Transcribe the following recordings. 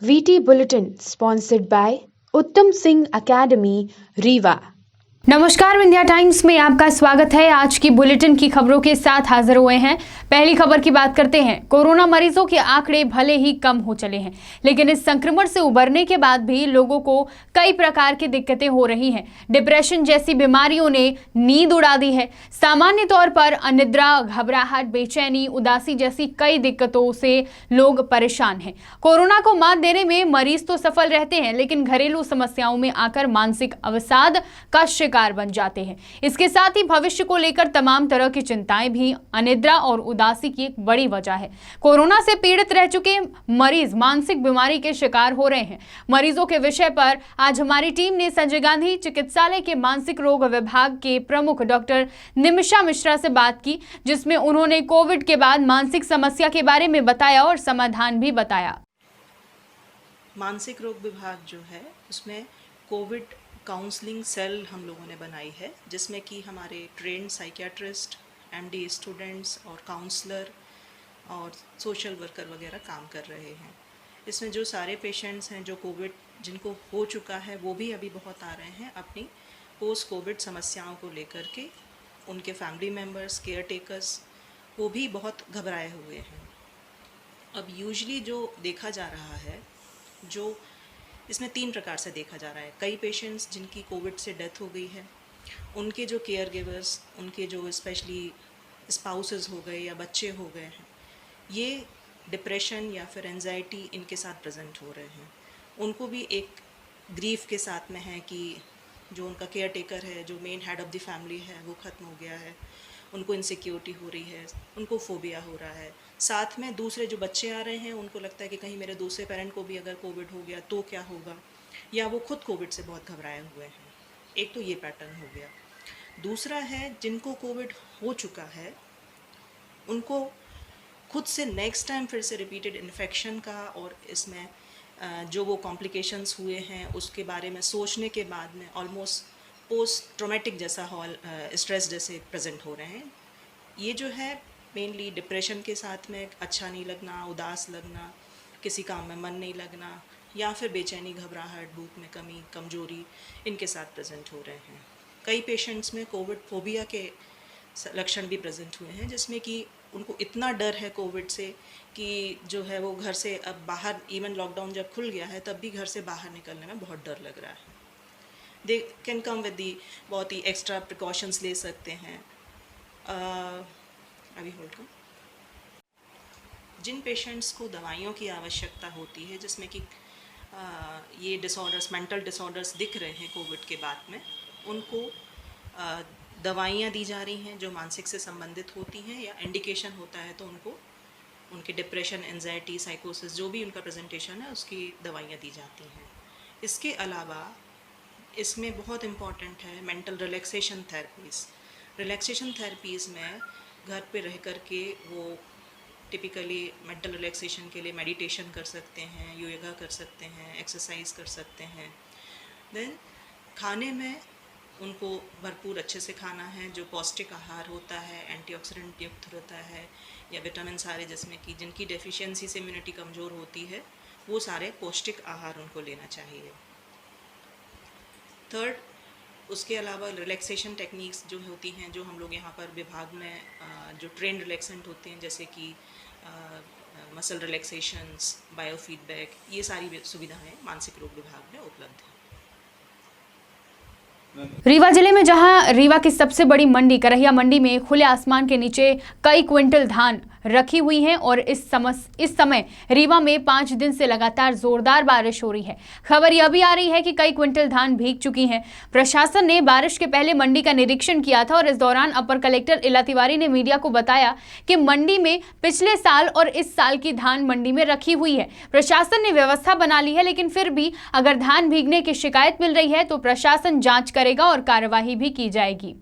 VT Bulletin sponsored by Uttam Singh Academy, Rewa. नमस्कार, Vindhya times में आपका स्वागत है। आज की बुलेटिन की खबरों के साथ हाजिर हुए हैं। पहली खबर की बात करते हैं। कोरोना मरीजों के आंकड़े भले ही कम हो चले हैं, लेकिन इस संक्रमण से उबरने के बाद भी लोगों को कई प्रकार की दिक्कतें हो रही हैं। डिप्रेशन जैसी बीमारियों ने नींद उड़ा दी है। सामान्य तौर पर अनिद्रा, घबराहट, बेचैनी, उदासी जैसी कई दिक्कतों से लोग परेशान हैं। कोरोना को मात देने में मरीज तो सफल रहते हैं, लेकिन घरेलू समस्याओं में आकर मानसिक अवसाद का शिकार बन जाते हैं। इसके साथ ही भविष्य को लेकर तमाम तरह की चिंताएं भी अनिद्रा और उदासी की एक बड़ी वजह है। कोरोना से पीड़ित रह चुके मरीज मानसिक बीमारी के शिकार हो रहे हैं। मरीजों के विषय पर आज हमारी टीम ने संजय गांधी चिकित्सालय के मानसिक रोग विभाग के प्रमुख डॉक्टर निमिषा मिश्रा से बात की, जिसमें उन्होंने कोविड के बाद मानसिक समस्या के बारे में बताया और समाधान भी बताया। मानसिक रोग विभाग जो है उसमें कोविड काउंसलिंग सेल हम लोगों ने बनाई है, जिसमें कि हमारे ट्रेंड साइकियाट्रिस्ट, एमडी स्टूडेंट्स और काउंसलर और सोशल वर्कर वगैरह काम कर रहे हैं। इसमें जो सारे पेशेंट्स हैं जो कोविड जिनको हो चुका है वो भी अभी बहुत आ रहे हैं अपनी पोस्ट कोविड समस्याओं को लेकर के। उनके फैमिली मेम्बर्स, केयर टेकर्स वो भी बहुत घबराए हुए हैं। अब यूजुअली जो देखा जा रहा है, जो इसमें 3 प्रकार से देखा जा रहा है। कई पेशेंट्स जिनकी कोविड से डेथ हो गई है, उनके जो केयर गिवर्स, उनके जो स्पेशली स्पाउसेस हो गए या बच्चे हो गए हैं, ये डिप्रेशन या फिर एंजाइटी इनके साथ प्रेजेंट हो रहे हैं। उनको भी एक ग्रीफ के साथ में है कि जो उनका केयर टेकर है, जो main head of the family है, वो ख़त्म हो गया है। उनको इनसिक्योरिटी हो रही है, उनको फोबिया हो रहा है। साथ में दूसरे जो बच्चे आ रहे हैं, उनको लगता है कि कहीं मेरे दूसरे पेरेंट को भी अगर कोविड हो गया तो क्या होगा, या वो खुद कोविड से बहुत घबराए हुए हैं। एक तो ये पैटर्न हो गया। दूसरा है जिनको कोविड हो चुका है, उनको खुद से नेक्स्ट टाइम फिर से रिपीटेड इन्फेक्शन का और इसमें जो वो कॉम्प्लिकेशंस हुए हैं उसके बारे में सोचने के बाद में ऑलमोस्ट पोस्ट ट्रोमेटिक जैसा स्ट्रेस जैसे प्रेजेंट हो रहे हैं। ये जो है मेनली डिप्रेशन के साथ में अच्छा नहीं लगना, उदास लगना, किसी काम में मन नहीं लगना, या फिर बेचैनी, घबराहट, भूख में कमी, कमजोरी इनके साथ प्रेजेंट हो रहे हैं। कई पेशेंट्स में कोविड फोबिया के लक्षण भी प्रेजेंट हुए हैं, जिसमें कि उनको इतना डर है कोविड से कि जो है वो घर से अब बाहर, इवन लॉकडाउन जब खुल गया है तब भी घर से बाहर निकलने में बहुत डर लग रहा है। They can come with the बहुत ही एक्स्ट्रा प्रिकॉशंस ले सकते हैं। अभी होल्ड कर। जिन पेशेंट्स को दवाइयों की आवश्यकता होती है, जिसमें कि ये डिसऑर्डर्स, मेंटल डिसऑर्डर्स दिख रहे हैं कोविड के बाद में, उनको दवाइयाँ दी जा रही हैं जो मानसिक से संबंधित होती हैं, या इंडिकेशन होता है तो उनको उनके डिप्रेशन, एंजाइटी, साइकोसिस जो भी उनका प्रेजेंटेशन है उसकी दवाइयाँ दी जाती हैं। इसके अलावा इसमें बहुत इम्पॉर्टेंट है mental relaxation therapies. Relaxation therapies में घर पे रह कर के वो टिपिकली मेंटल रिलैक्सेशन के लिए मेडिटेशन कर सकते हैं, योगा कर सकते हैं, एक्सरसाइज कर सकते हैं। देन खाने में उनको भरपूर अच्छे से खाना है, जो पौष्टिक आहार होता है, एंटीऑक्सीडेंट युक्त होता है, या विटामिन सारे, जिसमें कि जिनकी डेफिशिएंसी से इम्यूनिटी कमज़ोर होती है, वो सारे पौष्टिक आहार उनको लेना चाहिए। थर्ड, उसके अलावा रिलैक्सेशन टेक्निक्स जो होती हैं, जो हम लोग यहाँ पर विभाग में जो ट्रेन रिलैक्सेंट होते हैं, जैसे कि मसल रिलैक्सेशंस, बायोफीडबैक, ये सारी सुविधाएं मानसिक रोग विभाग में उपलब्ध हैं। रीवा जिले में जहां रीवा की सबसे बड़ी मंडी करहिया मंडी में खुले आसमान के नीचे कई क्विंटल धान रखी हुई हैं और इस समय रीवा में 5 दिन से लगातार जोरदार बारिश हो रही है। खबर यह भी आ रही है कि कई क्विंटल धान भीग चुकी हैं। प्रशासन ने बारिश के पहले मंडी का निरीक्षण किया था और इस दौरान अपर कलेक्टर इला तिवारी ने मीडिया को बताया कि मंडी में पिछले साल और इस साल की धान मंडी में रखी हुई है। प्रशासन ने व्यवस्था बना ली है, लेकिन फिर भी अगर धान भीगने की शिकायत मिल रही है तो प्रशासन जांच करेगा और कार्यवाही भी की जाएगी।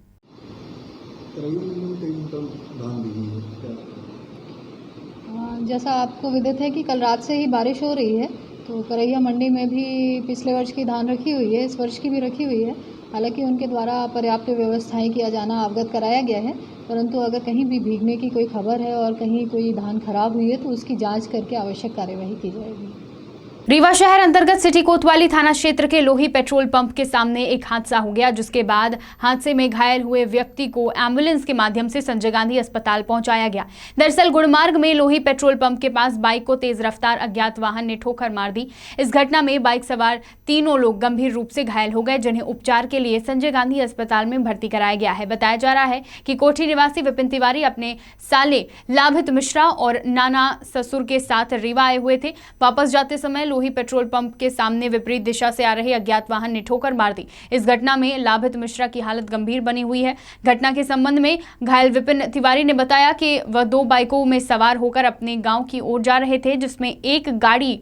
जैसा आपको विदित है कि कल रात से ही बारिश हो रही है, तो करैया मंडी में भी पिछले वर्ष की धान रखी हुई है, इस वर्ष की भी रखी हुई है। हालांकि उनके द्वारा पर्याप्त व्यवस्थाएं किया जाना अवगत कराया गया है, परंतु अगर कहीं भी भीगने की कोई खबर है और कहीं कोई धान खराब हुई है तो उसकी जांच करके आवश्यक कार्यवाही की जाएगी। रीवा शहर अंतर्गत सिटी कोतवाली थाना क्षेत्र के लोही पेट्रोल पंप के सामने एक हादसा हो गया, जिसके बाद हादसे में घायल हुए व्यक्ति को एम्बुलेंस के माध्यम से संजय गांधी अस्पताल पहुंचाया गया। दरअसल गुड़मार्ग में लोही पेट्रोल पंप के पास बाइक को तेज रफ्तार अज्ञात वाहन ने ठोकर मार दी। इस घटना में बाइक सवार तीनों लोग गंभीर रूप से घायल हो गए, जिन्हें उपचार के लिए संजय गांधी अस्पताल में भर्ती कराया गया है। बताया जा रहा है कि कोठी निवासी विपिन तिवारी अपने साले लाभित मिश्रा और नाना ससुर के साथ रीवा आए हुए थे। वापस जाते समय लोही पेट्रोल पंप के सामने विपरीत दिशा से आ रहे अज्ञात वाहन ने ठोकर मार दी। इस घटना में लाभित मिश्रा की हालत गंभीर बनी हुई है। घटना के संबंध में घायल विपिन तिवारी ने बताया कि वह 2 बाइकों में सवार होकर अपने गांव की ओर जा रहे थे, जिसमें एक गाड़ी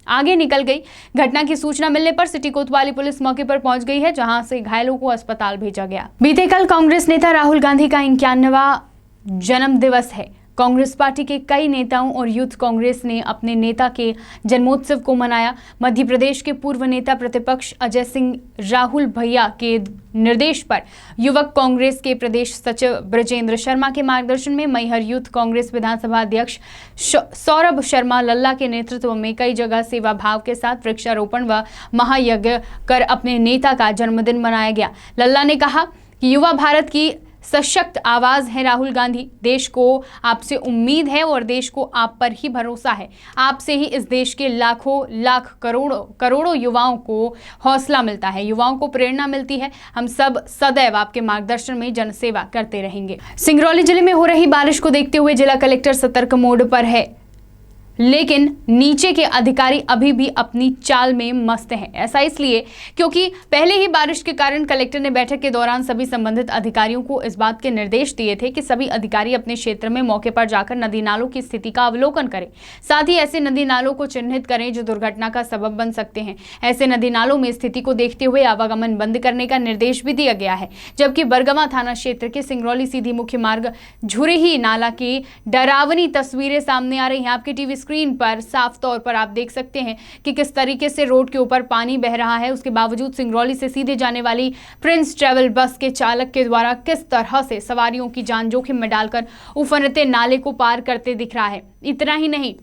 आगे निकल गई। घटना की सूचना मिलने पर सिटी कोतवाली पुलिस मौके पर पहुंच गई है, जहां से घायलों को अस्पताल भेजा गया। बीते कल कांग्रेस नेता राहुल गांधी का 51वां जन्म दिवस है। कांग्रेस पार्टी के कई नेताओं और यूथ कांग्रेस ने अपने नेता के जन्मोत्सव को मनाया। मध्य प्रदेश के पूर्व नेता प्रतिपक्ष अजय सिंह राहुल भैया के निर्देश पर युवक कांग्रेस के प्रदेश सचिव ब्रजेंद्र शर्मा के मार्गदर्शन में मैहर यूथ कांग्रेस विधानसभा अध्यक्ष सौरभ शर्मा लल्ला के नेतृत्व में कई जगह सेवा भाव के साथ वृक्षारोपण व महायज्ञ कर अपने नेता का जन्मदिन मनाया गया। लल्ला ने कहा कि युवा भारत की सशक्त आवाज है राहुल गांधी। देश को आपसे उम्मीद है और देश को आप पर ही भरोसा है। आपसे ही इस देश के लाखों लाख करोड़ों युवाओं को हौसला मिलता है, युवाओं को प्रेरणा मिलती है। हम सब सदैव आपके मार्गदर्शन में जनसेवा करते रहेंगे। सिंगरौली जिले में हो रही बारिश को देखते हुए जिला कलेक्टर सतर्क मोड पर है, लेकिन नीचे के अधिकारी अभी भी अपनी चाल में मस्त हैं। ऐसा इसलिए क्योंकि पहले ही बारिश के कारण कलेक्टर ने बैठक के दौरान सभी संबंधित अधिकारियों को इस बात के निर्देश दिए थे कि सभी अधिकारी अपने क्षेत्र में मौके पर जाकर नदी नालों की स्थिति का अवलोकन करें। साथ ही ऐसे नदी नालों को चिन्हित करें जो दुर्घटना का सबब बन सकते हैं। ऐसे नदी नालों में स्थिति को देखते हुए आवागमन बंद करने का निर्देश भी दिया गया है। जबकि बरगवा थाना क्षेत्र के सिंगरौली सीधी मुख्य मार्ग झुरेही नाला की डरावनी तस्वीरें सामने आ रही हैं। आपके टीवी स्क्रीन पर साफ तौर पर आप देख सकते हैं कि किस तरीके से रोड के ऊपर पानी बह रहा है। उसके बावजूद सिंगरौली से सीधे जाने वाली प्रिंस ट्रैवल बस के चालक के द्वारा किस तरह से सवारियों की जान जोखिम में डालकर उफनते नाले को पार करते दिख रहा है। इतना ही नहीं,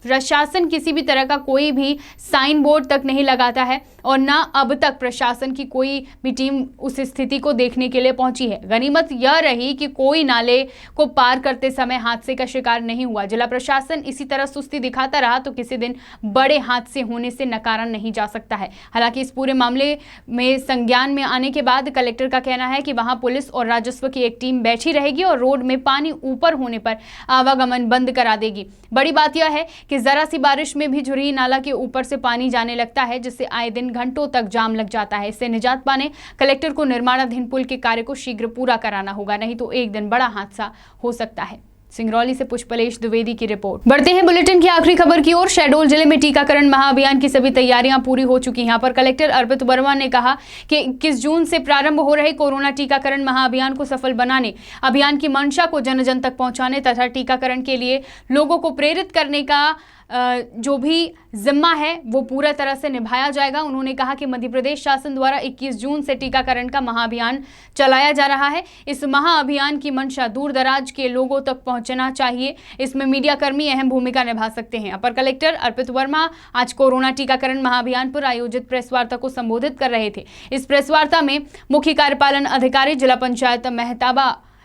प्रशासन किसी भी तरह का कोई भी साइन बोर्ड तक नहीं लगाता है और ना अब तक प्रशासन की कोई भी टीम उस स्थिति को देखने के लिए पहुंची है। गनीमत यह रही कि कोई नाले को पार करते समय हादसे का शिकार नहीं हुआ। जिला प्रशासन इसी तरह सुस्ती दिखाता रहा तो किसी दिन बड़े हादसे होने से नकारा नहीं जा सकता है। हालांकि इस पूरे मामले में संज्ञान में आने के बाद कलेक्टर का कहना है कि वहां पुलिस और राजस्व की एक टीम बैठी रहेगी और रोड में पानी ऊपर होने पर आवागमन बंद करा देगी। बड़ी बात यह है कि जरा सी बारिश में भी झुरेही नाला के ऊपर से पानी जाने लगता है, जिससे आए दिन घंटों तक जाम लग जाता है। इससे निजात पाने कलेक्टर को निर्माणाधीन पुल के कार्य को शीघ्र पूरा कराना होगा, नहीं तो एक दिन बड़ा हादसा हो सकता है। सिंगरौली से पुष्पलेश द्विवेदी की रिपोर्ट। बढ़ते हैं बुलेटिन की आखिरी खबर की ओर। शहडोल जिले में टीकाकरण महाअभियान की सभी तैयारियां पूरी हो चुकी हैं। यहाँ पर कलेक्टर अर्पित वर्मा ने कहा कि 21 जून से प्रारंभ हो रहे कोरोना टीकाकरण महाअभियान को सफल बनाने, अभियान की मंशा को जन जन तक पहुंचाने तथा टीकाकरण के लिए लोगों को प्रेरित करने का जो भी जिम्मा है वो पूरा तरह से निभाया जाएगा। उन्होंने कहा कि मध्य प्रदेश शासन द्वारा 21 जून से टीकाकरण का महाअभियान चलाया जा रहा है। इस महाअभियान की मंशा दूर दराज के लोगों तक पहुंचना चाहिए। इसमें मीडिया कर्मी अहम भूमिका निभा सकते हैं। अपर कलेक्टर अर्पित वर्मा आज कोरोना टीकाकरण महाअभियान पर आयोजित प्रेस वार्ता को संबोधित कर रहे थे। इस प्रेस वार्ता में मुख्य कार्यपालन अधिकारी जिला पंचायत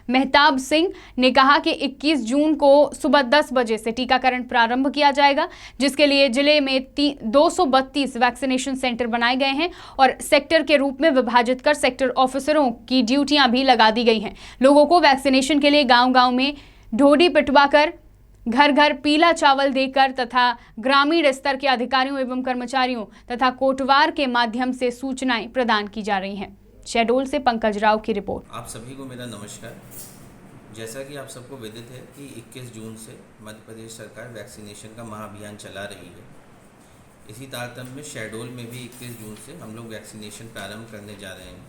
मेहताब सिंह ने कहा कि 21 जून को सुबह 10 बजे से टीकाकरण प्रारंभ किया जाएगा, जिसके लिए जिले में 232 वैक्सीनेशन सेंटर बनाए गए हैं और सेक्टर के रूप में विभाजित कर सेक्टर ऑफिसरों की ड्यूटियां भी लगा दी गई हैं। लोगों को वैक्सीनेशन के लिए गांव-गांव में ढोडी पिटवाकर, घर घर पीला चावल देकर तथा ग्रामीण स्तर के अधिकारियों एवं कर्मचारियों तथा कोटवार के माध्यम से सूचनाएं प्रदान की जा रही हैं। शहडोल से पंकज राव की रिपोर्ट। आप सभी को मेरा नमस्कार। जैसा कि आप सबको विदित है कि 21 जून से मध्य प्रदेश सरकार वैक्सीनेशन का महाअभियान चला रही है। इसी तारतम्य में शहडोल में भी 21 जून से हम लोग वैक्सीनेशन प्रारंभ करने जा रहे हैं।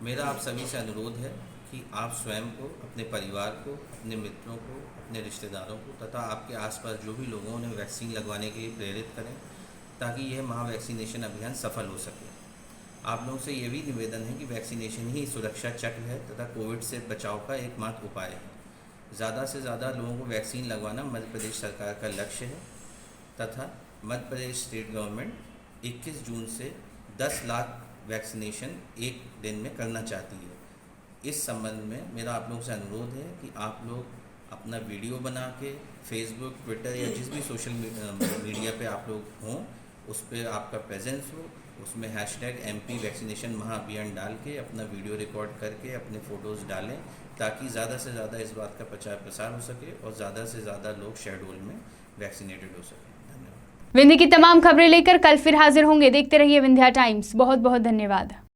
मेरा आप सभी से अनुरोध है कि आप स्वयं को, अपने परिवार को, अपने मित्रों को, अपने रिश्तेदारों को तथा आपके आसपास जो भी लोगों ने वैक्सीन लगवाने के लिए प्रेरित करें ताकि यह महा वैक्सीनेशन अभियान सफल हो सके। आप लोगों से ये भी निवेदन है कि वैक्सीनेशन ही सुरक्षा चक्र है तथा कोविड से बचाव का एकमात्र उपाय है। ज़्यादा से ज़्यादा लोगों को वैक्सीन लगवाना मध्य प्रदेश सरकार का लक्ष्य है तथा मध्य प्रदेश स्टेट गवर्नमेंट 21 जून से 10 लाख वैक्सीनेशन एक दिन में करना चाहती है। इस संबंध में मेरा आप लोगों से अनुरोध है कि आप लोग अपना वीडियो बना के फेसबुक, ट्विटर या जिस भी सोशल मीडिया पे आप लोग हों उस पर आपका प्रेजेंस हो, उसमें #MP वैक्सीनेशन महाअभियान डाल के अपना वीडियो रिकॉर्ड करके अपने फ़ोटोज़ डालें ताकि ज़्यादा से ज़्यादा इस बात का प्रचार प्रसार हो सके और ज़्यादा से ज़्यादा लोग शहडोल में वैक्सीनेटेड हो सकें। धन्यवाद। विंध्य की तमाम खबरें लेकर कल फिर हाजिर होंगे। देखते रहिए विंध्या टाइम्स। बहुत बहुत धन्यवाद।